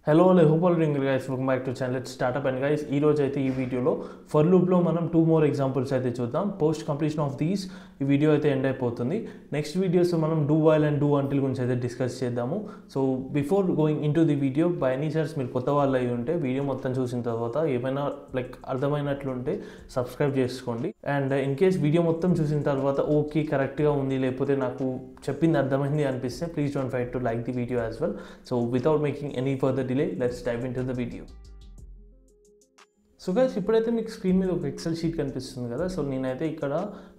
Hello, I hope all doing guys. Welcome back to the channel. Let's start up and guys, ఈ రోజు అయితే ఈ వీడియోలో for loop లో మనం 2 more examples అయితే చూద్దాం. పోస్ట్ కంప్లీషన్ ఆఫ్ దీస్ ఈ వీడియో అయితే ఎండ్ అయిపోతుంది. నెక్స్ట్ వీడియోస్ మనం do while and do until గురించి అయితే డిస్కస్ చేద్దాము. So before going in to the video by any chance మీరు కొత్త వాళ్ళు అయి ఉంటే వీడియో మొత్తం చూసిన తర్వాత ఏమైనా అర్థమైనట్లుంటే సబ్స్క్రైబ్ చేసుకోండి. అండ్ ఇన్ కేస్ వీడియో మొత్తం చూసిన తర్వాత ఓకే కరెక్ట్గా ఉంది లేకపోతే నాకు చెప్పింది అర్థమైంది అనిపిస్తే please don't forget to like the video as well. So without making any further delay, let's dive into the video. So guys ఇప్పుడైతే మీకు స్క్రీన్ మీద ఒక ఎక్సెల్ షీట్ కనిపిస్తుంది కదా. సో నేనైతే ఇక్కడ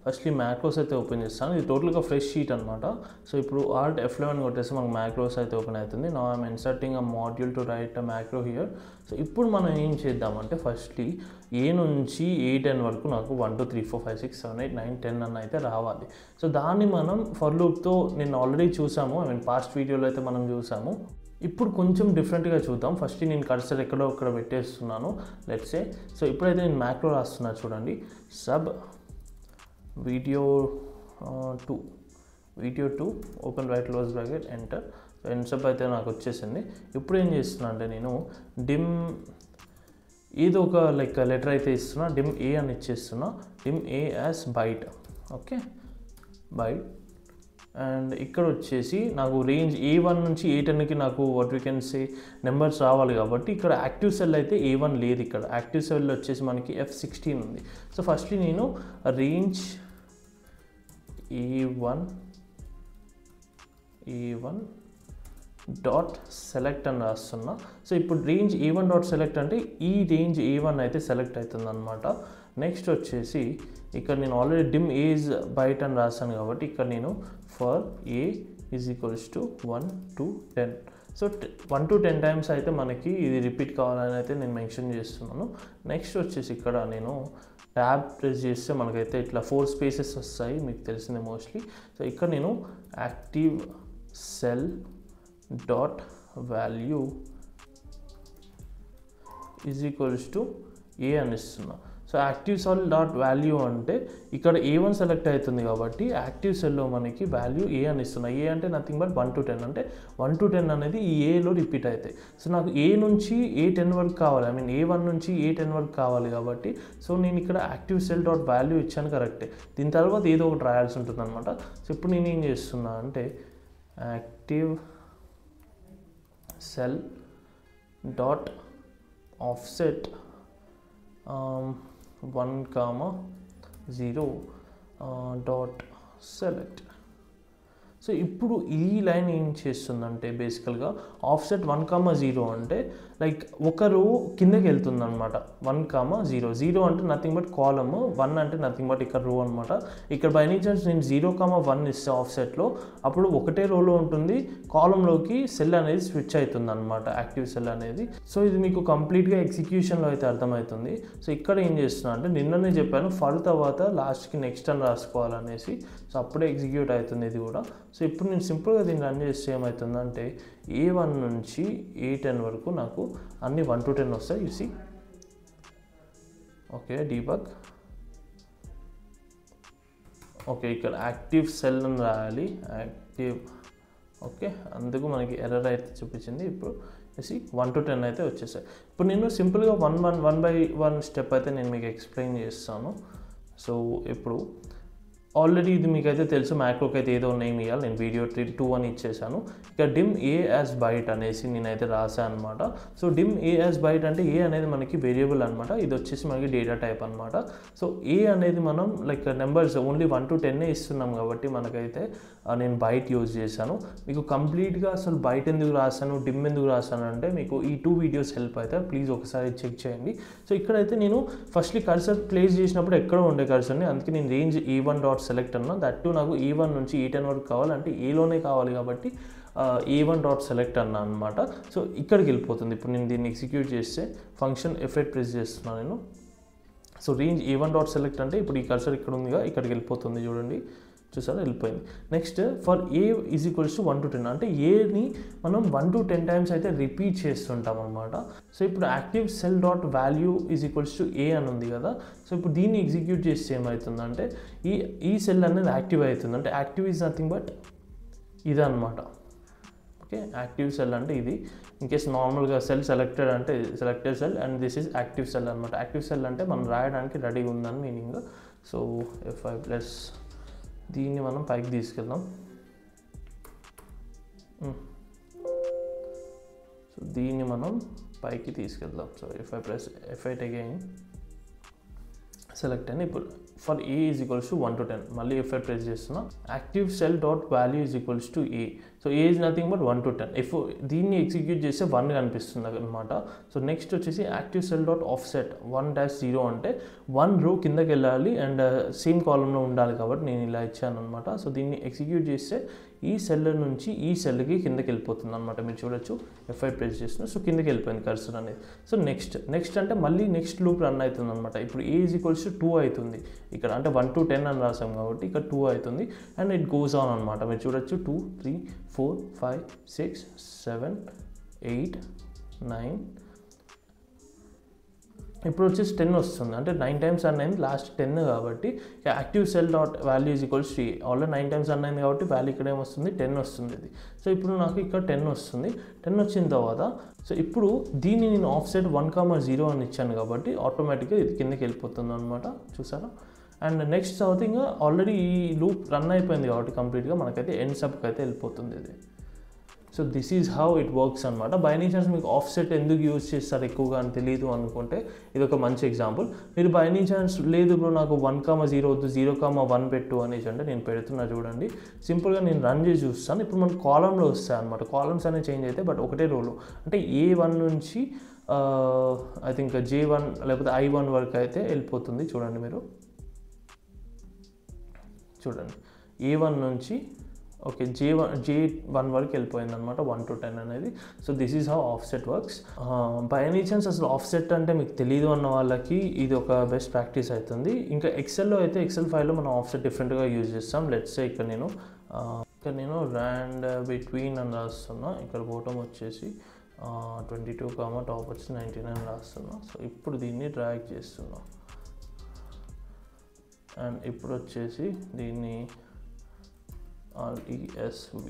ఫస్ట్లీ మ్యాక్రోస్ అయితే ఓపెన్ చేస్తాను. ఇది టోటల్గా ఫ్రెష్ షీట్ అనమాట. సో ఇప్పుడు Alt F11 కొట్టేసి మనకు మ్యాక్రోస్ అయితే ఓపెన్ అవుతుంది. Now I'm inserting a module to write a macro here. So ఇప్పుడు మనం ఏం చేద్దామంటే ఫస్ట్లీ ఏ నుంచి A10 వరకు నాకు 1 2 3 4 5 6 7 8 9 10 అన్న అయితే రావాలి. సో దాన్ని మనం ఫర్ లూప్తో నేను ఆల్రెడీ చూసాము, పాస్ట్ వీడియోలో అయితే మనం చూసాము. ఇప్పుడు కొంచెం డిఫరెంట్గా చూద్దాం. ఫస్ట్ నేను కర్సర్ ఎక్కడో అక్కడ పెట్టేస్తున్నాను లెట్స్ సే. సో ఇప్పుడైతే నేను మ్యాక్రో రాస్తున్నా చూడండి. Sub video 2 open right close bracket enter. So end sub అయితే నాకు వచ్చేసింది. ఇప్పుడు ఏం చేస్తున్నా అంటే నేను డిమ్ ఏదో ఒక లెటర్ అయితే ఇస్తున్నా, డిమ్ ఏ అని ఇచ్చేస్తున్నా. Dim a as byte. Okay byte. And ఇక్కడ వచ్చేసి నాకు రేంజ్ A1 నుంచి A10కి నాకు what we can say numbers రావాలి కాబట్టి ఇక్కడ యాక్టివ్ సెల్ అయితే A1 లేదు. ఇక్కడ యాక్టివ్ సెల్ వచ్చేసి మనకి F16 ఉంది. సో ఫస్ట్లీ నేను రేంజ్ A1 డాట్ సెలెక్ట్ అని రాస్తున్నా. సో ఇప్పుడు రేంజ్ A1 డాట్ సెలెక్ట్ అంటే ఈ రేంజ్ A1 అయితే సెలెక్ట్ అవుతుంది అనమాట. నెక్స్ట్ వచ్చేసి ఇక్కడ నేను already dim A is byte అని రాస్తాను కాబట్టి ఇక్కడ నేను for A is equals to 1 to 10. So 1 to 10 times అయితే మనకి ఇది రిపీట్ కావాలని అయితే నేను మెన్షన్ చేస్తున్నాను. నెక్స్ట్ వచ్చేసి ఇక్కడ నేను ట్యాబ్ ప్రెస్ చేస్తే మనకైతే ఇట్లా 4 స్పేసెస్ వస్తాయి, మీకు తెలిసిందే మోస్ట్లీ. సో ఇక్కడ నేను active cell dot value is equals to a అని ఇస్తున్నా. So active cell dot value అంటే ఇక్కడ A1 సెలెక్ట్ అవుతుంది కాబట్టి యాక్టివ్ సెల్లో మనకి వాల్యూ ఏ అని ఇస్తున్నా. ఏ అంటే నథింగ్ బట్ 1 to 10 అంటే 1 to 10 అనేది ఈ ఏలో రిపీట్ అవుతాయి. సో నాకు ఏ నుంచి A10 వరకు కావాలి, A1 నుంచి A10 వరకు కావాలి కాబట్టి సో నేను ఇక్కడ యాక్టివ్ సెల్ డాట్ వాల్యూ ఇచ్చాను కరెక్టే. దీని తర్వాత ఏదో ఒకటి రాయాల్సి ఉంటుంది అనమాట. సో ఇప్పుడు నేను ఏం చేస్తున్నా అంటే active cell dot offset 1,0 dot select. So ఇప్పుడు ఈ లైన్ ఏం చేస్తుందంటే బేసికల్గా ఆఫ్సెట్ 1,0 అంటే ఒక రో కిందకి వెళ్తుంది అనమాట. 1,0 0 అంటే నథింగ్ బట్ కాలమ్, 1 అంటే నథింగ్ బట్ ఇక్కడ రో అనమాట. ఇక్కడ బై ఎనీ ఛాన్స్ నేను 0,1 ఇస్తే ఆఫ్సెట్లో అప్పుడు ఒకటే రోలో ఉంటుంది, కాలంలోకి సెల్ అనేది స్విచ్ అవుతుంది అనమాట, యాక్టివ్ సెల్ అనేది. సో ఇది మీకు కంప్లీట్గా ఎగ్జిక్యూషన్లో అయితే అర్థమవుతుంది. సో ఇక్కడ ఏం చేస్తున్నా అంటే నిన్ననే చెప్పాను ఫర్ తర్వాత లాస్ట్కి నెక్స్ట్ అని రాసుకోవాలనేసి. సో అప్పుడే ఎగ్జిక్యూట్ అవుతుంది ఇది కూడా. సో ఇప్పుడు నేను సింపుల్గా దీన్ని రన్ చేస్తే ఏమవుతుందంటే A1 నుంచి A10 వరకు నాకు అన్ని 1 to 10 వస్తాయి. You see okay debug. ఓకే ఇక్కడ యాక్టివ్ సెల్ అని రాయాలి, యాక్టివ్. ఓకే అందుకు మనకి ఎర్రర్ అయితే చూపించింది. ఇప్పుడు యూసి 1 to 10 అయితే వచ్చేసాయి. ఇప్పుడు నేను సింపుల్గా 1 by 1 స్టెప్ అయితే నేను మీకు ఎక్స్ప్లెయిన్ చేస్తాను. సో ఇప్పుడు ఆల్రెడీ ఇది మీకైతే తెలుసు, మ్యాక్రోకి అయితే ఏదో నేమ్ ఇవ్వాలి. నేను వీడియో 2 అని ఇచ్చేసాను. ఇక డిమ్ ఏ యాజ్ బైట్ అనేసి నేనైతే రాసాను అనమాట. So dim a as byte అంటే ఏ అనేది మనకి వేరియబుల్ అనమాట, ఇది వచ్చేసి మనకి డేటా టైప్ అనమాట. సో ఏ అనేది మనం నెంబర్స్ ఓన్లీ 1 to 10 ఇస్తున్నాం కాబట్టి మనకైతే నేను బైట్ యూజ్ చేశాను. మీకు కంప్లీట్గా అసలు బైట్ ఎందుకు రాశాను, డిమ్ ఎందుకు రాశాను అంటే మీకు ఈ 2 వీడియోస్ హెల్ప్ అవుతాయి, ప్లీజ్ ఒకసారి చెక్ చేయండి. సో ఇక్కడైతే నేను ఫస్ట్లీ కర్సర్ ప్లేస్ చేసినప్పుడు ఎక్కడో ఉండే కర్సర్ని, అందుకే నేను రేంజ్ A1 డాట్ సెలెక్ట్ అన్నా. దట్ టు నాకు A1 నుంచి A10 వరకు కావాలంటే ఏలోనే కావాలి కాబట్టి A1 డాట్ సెలెక్ట్ అన్నా అనమాట. సో ఇక్కడికి వెళ్ళిపోతుంది. ఇప్పుడు నేను దీన్ని ఎగ్జిక్యూట్ చేస్తే ఫంక్షన్ F8 ప్రెస్ చేస్తున్నాను నేను. So range A1 dot select అంటే ఇప్పుడు ఈ కర్సర్ ఇక్కడ ఉందిగా, ఇక్కడికి వెళ్ళిపోతుంది చూడండి, చూసారా వెళ్ళిపోయింది. Next for A is equals to 1 to 10 అంటే ఏని మనం 1 to 10 టైమ్స్ అయితే రిపీట్ చేస్తుంటాం అనమాట. సో ఇప్పుడు active cell dot value is equals to a అని ఉంది కదా. సో ఇప్పుడు దీన్ని ఎగ్జిక్యూట్ చేస్తే ఏమవుతుందంటే ఈ సెల్ అనేది యాక్టివ్ అవుతుంది. అంటే యాక్టివ్ ఈజ్ నథింగ్ బట్ ఇదన్నమాట. ఓకే, యాక్టివ్ సెల్ అంటే ఇది. ఇన్ కేస్ నార్మల్గా సెల్ సెలెక్టెడ్ అంటే selected cell and this is active cell అనమాట. యాక్టివ్ సెల్ అంటే మనం రాయడానికి రెడీగా ఉందని మీనింగ్. సో F5 ప్లస్ దీన్ని మనం పైకి తీసుకెళ్దాం. సో దీన్ని మనం పైకి తీసుకెళ్దాం. So F5 plus F8 again select అని. ఇప్పుడు for A is equals to 1 to 10 మళ్ళీ F8 ప్రెస్ చేస్తున్నా. Active cell dot value is equals to A. So A is nothing but 1 to 10. దీన్ని ఎగ్జిక్యూట్ చేస్తే 1 కనిపిస్తుంది అనమాట. సో నెక్స్ట్ వచ్చేసి active cell dot offset 1-0 అంటే 1 రో కిందకి వెళ్ళాలి అండ్ సేమ్ కాలంలో ఉండాలి కాబట్టి నేను ఇలా ఇచ్చాను అనమాట. సో దీన్ని ఎగ్జిక్యూట్ చేస్తే ఈ సెల్ నుంచి ఈ సెల్కి కిందకి వెళ్ళిపోతుంది అనమాట. మీరు చూడొచ్చు F5 ప్రెస్ చేస్తున్నా. సో కిందకి వెళ్ళిపోయింది కర్సర్ అనేది. సో నెక్స్ట్ అంటే మళ్ళీ నెక్స్ట్ లూప్ రన్ అవుతుంది అనమాట. ఇప్పుడు A ఈజ్ ఈక్వల్స్ టు 2 అవుతుంది ఇక్కడ, అంటే 1 to 10 అని రాసాం కాబట్టి ఇక్కడ 2 అవుతుంది అండ్ ఇట్ గోస్ ఆన్ అనమాట. మీరు చూడొచ్చు 2 3 4 5 6 7 8 9 ఇప్పుడు వచ్చేసి 10 వస్తుంది. అంటే 9 times రన్ అయింది, లాస్ట్ 10 కాబట్టి active cell dot value is equals to already 9 times run అయింది కాబట్టి వాల్యూ ఇక్కడ ఏమొస్తుంది 10 వస్తుంది ఇది. సో ఇప్పుడు నాకు ఇక్కడ 10 వస్తుంది. 10 వచ్చిన తర్వాత సో ఇప్పుడు దీన్ని నేను ఆఫ్సెట్ 1,0 అని ఇచ్చాను కాబట్టి ఆటోమేటిక్గా ఇది కిందకి వెళ్ళిపోతుంది అనమాట. చూసారా? అండ్ నెక్స్ట్ తర్వాత ఇంకా ఆల్రెడీ ఈ లూప్ రన్ అయిపోయింది కాబట్టి కంప్లీట్గా మనకైతే ఎండ్ సబ్కి అయితే వెళ్ళిపోతుంది ఇది. So this is how it works అనమాట. బై ఎనీ ఛాన్స్ మీకు ఆఫ్సెట్ ఎందుకు యూజ్ చేస్తారు ఎక్కువగా అని తెలియదు అనుకుంటే ఇది ఒక మంచి ఎగ్జాంపుల్. మీరు బై ఎనీ ఛాన్స్ లేదు ఇప్పుడు నాకు 1,0 వద్దు 0,1 పెట్టు అనేసి అంటే నేను పెడుతున్నా చూడండి. సింపుల్గా నేను రన్ చేసి చూస్తాను. ఇప్పుడు మనకు కాలంలో వస్తాయి అనమాట. కాలమ్స్ అనేవి చేంజ్ అయితే బట్ ఒకటే రోలో అంటే A1 నుంచి ఐ థింక్ J1 లేకపోతే I1 వరకు అయితే వెళ్ళిపోతుంది. చూడండి మీరు చూడండి A1 నుంచి ఓకే J1 వరకు వెళ్ళిపోయింది అనమాట 1 to 10 అనేది. So this is how offset works. By any chance అసలు ఆఫ్సెట్ అంటే మీకు తెలియదు అన్న వాళ్ళకి ఇది ఒక బెస్ట్ ప్రాక్టీస్ అవుతుంది. ఇంకా ఎక్సెల్లో అయితే ఎక్సెల్ ఫైల్లో మనం ఆఫ్సెట్ డిఫరెంట్గా యూజ్ చేస్తాం. లెట్స్ సే ఇక్కడ నేను ర్యాండ్ బిట్వీన్ అని రాస్తున్నా. ఇక్కడ బాటమ్ వచ్చేసి 22, టాప్ వచ్చి 99 రాస్తున్నా. సో ఇప్పుడు దీన్ని డ్రాగ్ చేస్తున్నా అండ్ ఇప్పుడు వచ్చేసి దీన్ని RESV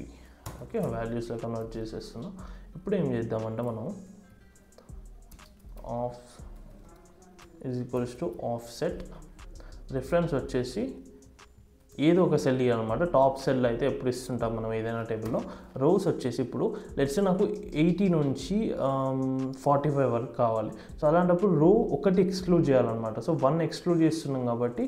ఓకే వాల్యూస్లో కన్వర్ట్ చేసేస్తున్నాం. ఇప్పుడు ఏం చేద్దామంటే మనం of is equals to offset reference వచ్చేసి ఏదో ఒక సెల్ ఇవ్వాలన్నమాట. టాప్ సెల్ అయితే ఎప్పుడు ఇస్తుంటాం మనం ఏదైనా టేబుల్లో. రోస్ వచ్చేసి ఇప్పుడు లెట్స్ నాకు 80 నుంచి 45 వరకు కావాలి. సో అలాంటప్పుడు రో ఒకటి ఎక్స్క్లూడ్ చేయాలన్నమాట. సో 1 ఎక్స్క్లూడ్ చేస్తున్నాం కాబట్టి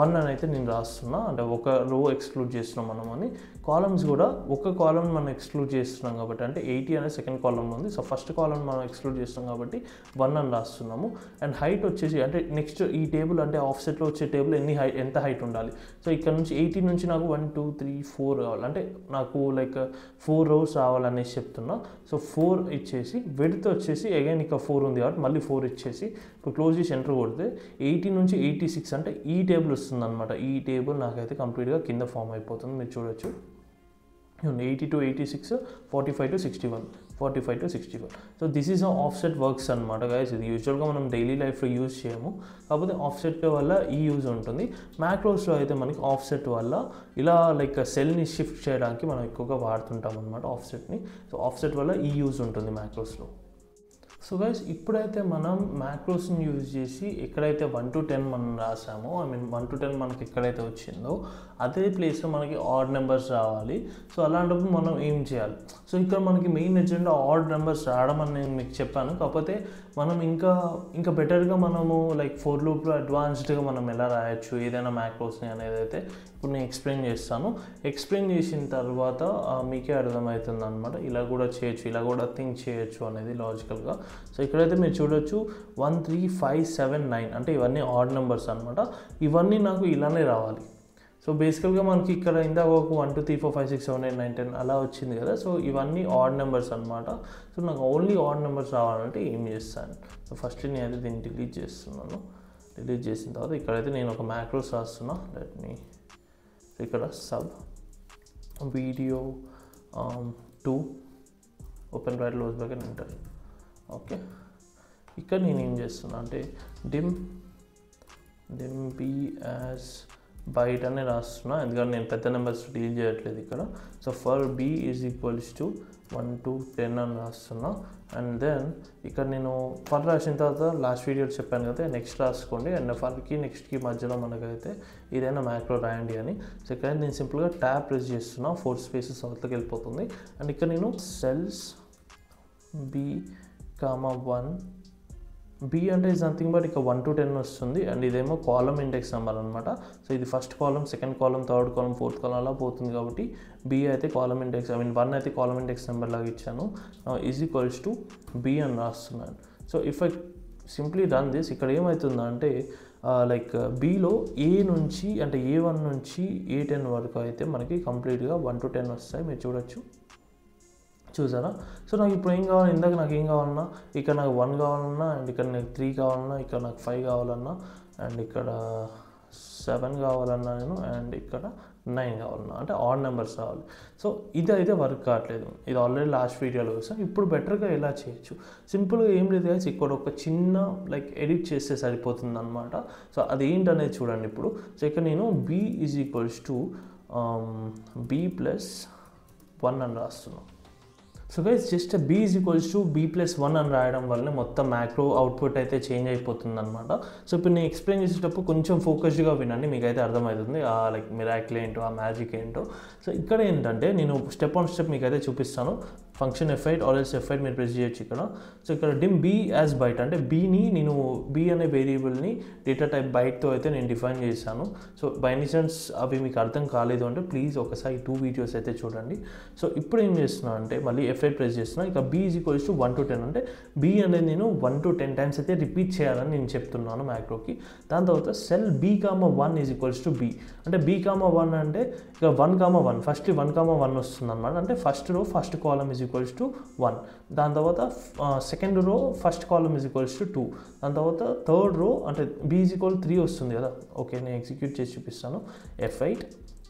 1 అని అయితే నేను రాస్తున్నా. అంటే ఒక రో ఎక్స్క్లూడ్ చేస్తున్నాం మనం అని. కాలమ్స్ కూడా ఒక కాలం మనం ఎక్స్క్లూడ్ చేస్తున్నాం కాబట్టి అంటే 80 అనేది సెకండ్ కాలంలో ఉంది. సో ఫస్ట్ కాలం మనం ఎక్స్క్లూడ్ చేస్తున్నాం కాబట్టి 1 అని రాస్తున్నాము. అండ్ హైట్ వచ్చేసి అంటే నెక్స్ట్ ఈ టేబుల్ అంటే ఆఫ్సెట్లో వచ్చే టేబుల్ ఎంత హైట్ ఉండాలి. సో ఇక్కడ నుంచి 80 నుంచి నాకు 1 2 3 4 కావాలి. అంటే నాకు లైక్ 4 rows రావాలనేసి చెప్తున్నా. సో 4 ఇచ్చేసి విడ్త్ వచ్చేసి అగైన్ ఇక్కడ 4 ఉంది కాబట్టి మళ్ళీ 4 ఇచ్చేసి ఇప్పుడు క్లోజ్ చేసి ఎంటర్ కొడితే 80 నుంచి 86 అంటే ఈ టేబుల్ వస్తుంది అనమాట. ఈ టేబుల్ నాకైతే కంప్లీట్గా కింద ఫామ్ అయిపోతుంది. మీరు చూడొచ్చు 80 to 86, 45 to 61, 45 to 61. So this is offset works అనమాట గైస్. ఇది యూజువల్గా మనం డైలీ లైఫ్లో యూజ్ చేయము, కాకపోతే ఆఫ్సెట్ వల్ల ఈ యూజ్ ఉంటుంది. మ్యాక్రోస్లో అయితే మనకి ఆఫ్సెట్ వల్ల ఇలా లైక్ సెల్ని షిఫ్ట్ చేయడానికి మనం ఎక్కువగా వాడుతుంటాం అనమాట ఆఫ్సెట్ని. సో ఆఫ్సెట్ వల్ల ఈ యూజ్ ఉంటుంది మ్యాక్రోస్లో. సో గైస్ ఇప్పుడైతే మనం మ్యాక్రోస్ని యూజ్ చేసి ఎక్కడైతే 1 to 10 మనం రాసామో 1 to 10 మనకి ఎక్కడైతే వచ్చిందో అదే ప్లేస్లో మనకి ఆడ్ నెంబర్స్ రావాలి. సో అలాంటప్పుడు మనం ఏం చేయాలి? సో ఇక్కడ మనకి మెయిన్ ఎజెండా ఆడ్ నెంబర్స్ రావడం అని నేను మీకు చెప్పాను. కాకపోతే మనం ఇంకా బెటర్గా మనము లైక్ ఫోర్ లూప్లో అడ్వాన్స్డ్గా మనం ఎలా రాయొచ్చు ఏదైనా మ్యాక్రోస్ని అనేది అయితే ఇప్పుడు నేను ఎక్స్ప్లెయిన్ చేస్తాను. ఎక్స్ప్లెయిన్ చేసిన తర్వాత మీకే అర్థమవుతుంది అనమాట. ఇలా కూడా చేయొచ్చు, ఇలా కూడా థింక్ చేయొచ్చు అనేది లాజికల్గా. సో ఇక్కడైతే మీరు చూడొచ్చు 1 3 5 7 9 అంటే ఇవన్నీ ఆడ్ నెంబర్స్ అనమాట. ఇవన్నీ నాకు ఇలానే రావాలి. సో బేసికల్గా మనకి ఇక్కడ ఇందాక ఒక 1 2 3 4 5 6 7 8 9 10 అలా వచ్చింది కదా. సో ఇవన్నీ ఆడ్ నెంబర్స్ అనమాట. సో నాకు ఓన్లీ ఆడ్ నెంబర్స్ రావాలంటే ఏం చేస్తాను? సో ఫస్ట్ నేను అయితే దీన్ని డిలీట్ చేస్తున్నాను. డిలీట్ చేసిన తర్వాత ఇక్కడైతే నేను ఒక మ్యాక్రోస్ రాస్తున్నా. లెట్ మీ ఇక్కడ sub video 2 open bracket close bracket enter. Okay ఇక్కడ నేను ఏం చేస్తున్నా అంటే డిమ్ బి యాజ్ బైట్ అని రాస్తున్నా, ఎందుకంటే నేను పెద్ద నెంబర్స్ డీల్ చేయట్లేదు ఇక్కడ. So for B is equals to 1 to 10 అని రాస్తున్నా. అండ్ దెన్ ఇక్కడ నేను ఫర్ రాసిన తర్వాత లాస్ట్ వీడియోలో చెప్పాను కదా నెక్స్ట్ రాసుకోండి. అండ్ ఫర్కి నెక్స్ట్కి మధ్యలో మనకైతే ఏదైనా మ్యాక్రో రాయండి అని. సో ఇక్కడ నేను సింపుల్గా ట్యాబ్ ప్రెస్ చేస్తున్నా, 4 స్పేసెస్ అవతలకి వెళ్ళిపోతుంది. అండ్ ఇక్కడ నేను సెల్స్ B,1 B అంటే ఇస్ నథింగ్ బట్ ఇక 1 to 10 వస్తుంది. అండ్ ఇదేమో కాలమ్ ఇండెక్స్ నెంబర్ అనమాట. సో ఇది first column, second column, third column, fourth column అలా పోతుంది కాబట్టి B అయితే కాలమ్ ఇండెక్స్ 1 అయితే కాలమ్ ఇండెక్స్ నెంబర్ లాగా ఇచ్చాను. ఈజ్ ఈక్వల్స్ టు B అని రాస్తున్నాను. So if I simply run this, ఇక్కడ ఏమవుతుందంటే లైక్ Bలో A నుంచి అంటే A1 నుంచి A10 వరకు అయితే మనకి కంప్లీట్గా 1 to 10 వస్తాయి. మీరు చూసారా? సో నాకు ఇప్పుడు ఏం కావాలి, ఇందాక నాకు ఏం కావాలన్నా ఇక్కడ నాకు 1 కావాలన్నా, అండ్ ఇక్కడ నాకు 3 కావాలన్నా, ఇక్కడ నాకు 5 కావాలన్నా, అండ్ ఇక్కడ 7 కావాలన్నా నేను, అండ్ ఇక్కడ 9 కావాలన్నా, అంటే ఆడ్ నెంబర్స్ కావాలి. సో ఇది అయితే వర్క్ కావట్లేదు. ఇది ఆల్రెడీ లాస్ట్ వీడియోలో చూసాను. ఇప్పుడు బెటర్గా ఎలా చేయొచ్చు, సింపుల్గా ఏం లేదు కదా, ఇక్కడ ఒక చిన్న లైక్ ఎడిట్ చేస్తే సరిపోతుంది అనమాట. సో అది ఏంటనేది చూడండి ఇప్పుడు. సో ఇక్కడ నేను B is equals to B+1 అని రాస్తున్నాను. So guys just B is equals to B+1 అని రాయడం వల్ల మొత్తం మ్యాక్రో అవుట్పుట్ అయితే చేంజ్ అయిపోతుంది అనమాట. సో ఇప్పుడు నేను ఎక్స్ప్లెయిన్ చేసేటప్పుడు కొంచెం ఫోకస్డ్గా వినండి, మీకు అయితే అర్థమవుతుంది లైక్ మిరాకిల్ ఏంటో, ఆ మ్యాజిక్ ఏంటో. సో ఇక్కడ ఏంటంటే నేను స్టెప్ ఆన్ స్టెప్ మీకు అయితే చూపిస్తాను. Function F8 or else F8 మీరు ప్రెస్ చేయొచ్చు ఇక్కడ. సో ఇక్కడ డిమ్ B యాజ్ బైట్ అంటే Bని నేను B అనే వేరియబుల్ని డేటా టైప్ బైట్తో అయితే నేను డిఫైన్ చేశాను. సో బై ఎనీ ఛాన్స్ అవి మీకు అర్థం కాలేదు అంటే ప్లీజ్ ఒకసారి 2 వీడియోస్ అయితే చూడండి. సో ఇప్పుడు ఏం చేస్తున్నా అంటే మళ్ళీ F8 ప్రెస్ చేస్తున్నా. ఇక B is equals to 1 to 10 అంటే B అనేది నేను 1 to 10 టైమ్స్ అయితే రిపీట్ చేయాలని నేను చెప్తున్నాను మ్యాక్రోకి. దాని తర్వాత cell B,1 is equals to B అంటే B,1 అంటే ఇక 1,1 ఫస్ట్ 1,1 వస్తుంది అనమాట. అంటే first row first column is equals to 1, దాని తర్వాత second row first column is equals to 2, దాని తర్వాత థర్డ్ రో అంటే B ఈజ్ ఈక్వల్ 3 వస్తుంది కదా. ఓకే నేను ఎగ్జిక్యూట్ చేసి చూపిస్తాను. F8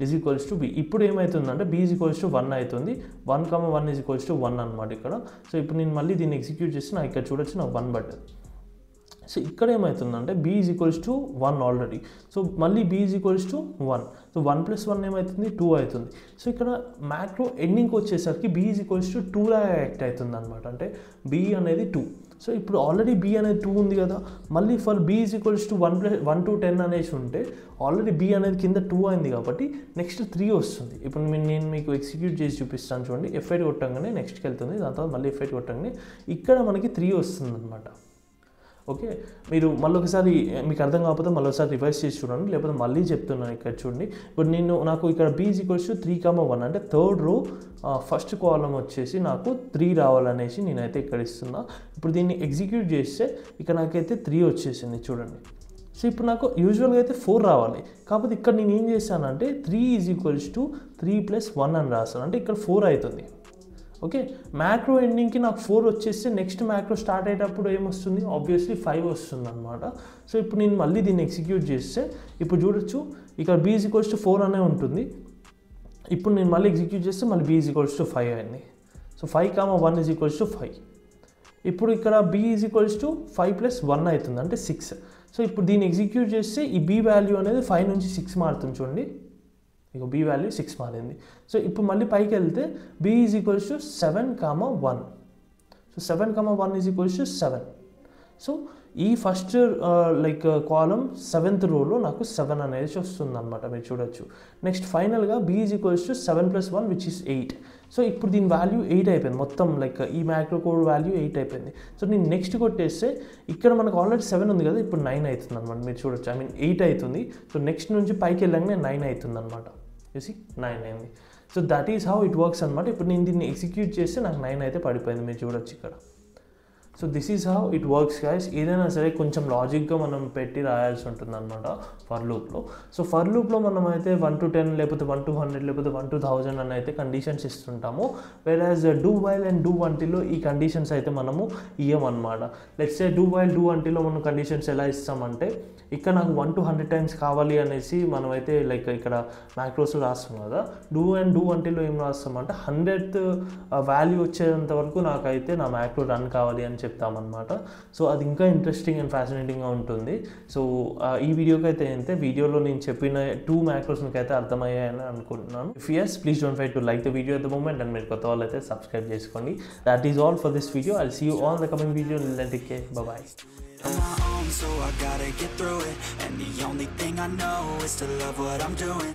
is equals to B. ఇప్పుడు ఏమవుతుందంటే B ఈజ్ ఈక్వల్స్ టు 1 అవుతుంది. 1,1 ఈజ్ ఈక్వల్స్ టు 1 అనమాట ఇక్కడ. సో ఇప్పుడు నేను మళ్ళీ దీన్ని ఎగ్జిక్యూట్ చేసి నాకు ఇక్కడ చూడొచ్చు నాకు 1 పడ్డది. సో ఇక్కడ ఏమవుతుందంటే B is equals to 1 already. So మళ్ళీ B is equals to 1. So 1+1 ఏమవుతుంది 2 అవుతుంది. సో ఇక్కడ మ్యాక్రో ఎండింగ్కి వచ్చేసరికి B ఈజ్ ఈక్వల్స్ టు 2 లాగా యాక్ట్ అవుతుంది అనమాట. అంటే B అనేది 2. సో ఇప్పుడు ఆల్రెడీ B అనేది 2 ఉంది కదా, మళ్ళీ for B is equals to 1 to 10 అనేసి ఉంటే ఆల్రెడీ B అనేది కింద 2 అయింది కాబట్టి నెక్స్ట్ 3 వస్తుంది. ఇప్పుడు నేను మీకు ఎగ్జిక్యూట్ చేసి చూపిస్తాను చూడండి. F8 కొట్టంగానే నెక్స్ట్కి వెళ్తుంది, దాని తర్వాత మళ్ళీ F8 కొట్టంగానే ఇక్కడ మనకి 3 వస్తుంది అనమాట. ఓకే మీరు మళ్ళీ ఒకసారి మీకు అర్థం కాకపోతే మళ్ళీ ఒకసారి రివైజ్ చేసి చూడండి, లేకపోతే మళ్ళీ చెప్తున్నాను ఇక్కడ చూడండి. ఇప్పుడు నాకు ఇక్కడ B ఈజ్ ఈక్వల్స్ టు 3,1 అంటే థర్డ్ రో ఫస్ట్ కాలమ్ వచ్చేసి నాకు 3 రావాలనేసి నేనైతే ఇక్కడ ఇస్తున్నా. ఇప్పుడు దీన్ని ఎగ్జిక్యూట్ చేస్తే ఇక్కడ నాకైతే 3 వచ్చేసింది చూడండి. సో ఇప్పుడు నాకు యూజువల్గా అయితే 4 రావాలి, కాకపోతే ఇక్కడ నేను ఏం చేశానంటే 3 ఈజ్ ఈక్వల్స్ టు 3+1 అని రాస్తాను, అంటే ఇక్కడ 4 అవుతుంది. ఓకే మ్యాక్రో ఎండింగ్కి నాకు 4 వచ్చేస్తే నెక్స్ట్ మ్యాక్రో స్టార్ట్ అయ్యేటప్పుడు ఏమొస్తుంది, ఆబ్వియస్లీ 5 వస్తుంది అనమాట. సో ఇప్పుడు నేను మళ్ళీ దీన్ని ఎగ్జిక్యూట్ చేస్తే ఇప్పుడు చూడొచ్చు ఇక్కడ B ఈజ్ ఈక్వల్స్ టు 4 అనే ఉంటుంది. ఇప్పుడు నేను మళ్ళీ ఎగ్జిక్యూట్ చేస్తే మళ్ళీ B ఈజ్ ఈక్వల్స్ టు 5 అయింది. So 5,1 is equals to 5. ఇప్పుడు ఇక్కడ B ఈజ్ ఈక్వల్స్ టు 5+1 అవుతుంది అంటే 6. సో ఇప్పుడు దీన్ని ఎగ్జిక్యూట్ చేస్తే ఈ B వాల్యూ అనేది 5 నుంచి 6 మారుతుంది చూడండి. ఇక B వాల్యూ 6 మారింది. సో ఇప్పుడు మళ్ళీ పైకి వెళ్తే B is equals to 7,1. So 7,1 is equals to 7. So ఈ ఫస్ట్ లైక్ కాలమ్ 7th రోలో నాకు 7 అనేది వస్తుంది అనమాట, మీరు చూడొచ్చు. నెక్స్ట్ ఫైనల్గా B is equals to 7+1 which is 8. So ఇప్పుడు దీని వాల్యూ 8 అయిపోయింది, మొత్తం లైక్ ఈ మ్యాక్రో కోడ్ వాల్యూ 8 అయిపోయింది. సో నేను నెక్స్ట్ కొట్టేస్తే ఇక్కడ మనకు ఆల్రెడీ 7 ఉంది కదా, ఇప్పుడు 9 అవుతుంది అనమాట, మీరు చూడొచ్చు. 8 అవుతుంది. సో నెక్స్ట్ నుంచి పైకి వెళ్ళగానే 9 అవుతుంది అనమాట. చూసి 9 అయింది. So that is how it works అనమాట. ఇప్పుడు నేను దీన్ని ఎగ్జిక్యూట్ చేస్తే నాకు 9 అయితే పడిపోయింది, మీరు చూడొచ్చు ఇక్కడ. So this is how it works guys. ఏదైనా సరే కొంచెం లాజిక్గా మనం పెట్టి రాయాల్సి ఉంటుంది అనమాట ఫర్ లూప్లో. సో ఫర్ లూప్లో మనం అయితే 1 to 10 లేకపోతే 1 to 100 లేకపోతే 1 to 1000 అని అయితే కండిషన్స్ ఇస్తుంటాము. Whereas do while and do వంటిలో ఈ కండిషన్స్ అయితే మనము ఇయ్యమన్నమాట. Let's say do while do వంటిలో మనం కండిషన్స్ ఎలా ఇస్తామంటే ఇక్కడ నాకు 1 to 100 టైమ్స్ కావాలి అనేసి మనమైతే లైక్ ఇక్కడ మ్యాక్రోస్ రాస్తాం కదా. డూ అండ్ డూ వంటిలో ఏం రాస్తామంటే 100th వాల్యూ వచ్చేంత వరకు నాకైతే నా మ్యాక్రో రన్ కావాలి అని చెప్తామన్నమాట. సో అది ఇంకా ఇంట్రెస్టింగ్ అండ్ ఫ్యాసినేటింగ్గా ఉంటుంది. సో ఈ వీడియోకి అయితే అంతే. వీడియోలో నేను చెప్పిన 2 మ్యాక్రోస్ మీకు అయితే అర్థమయ్యాయని అనుకుంటున్నాను. If yes, please don't forget to like the video at the moment, and మీరు కొత్త వాళ్ళు అయితే సబ్స్క్రైబ్ చేసుకోండి. That is all for this video. I'll see you all in the coming video. Take care. Bye bye. On my own, so I gotta get through it. And the only thing I know is to love what I'm doing.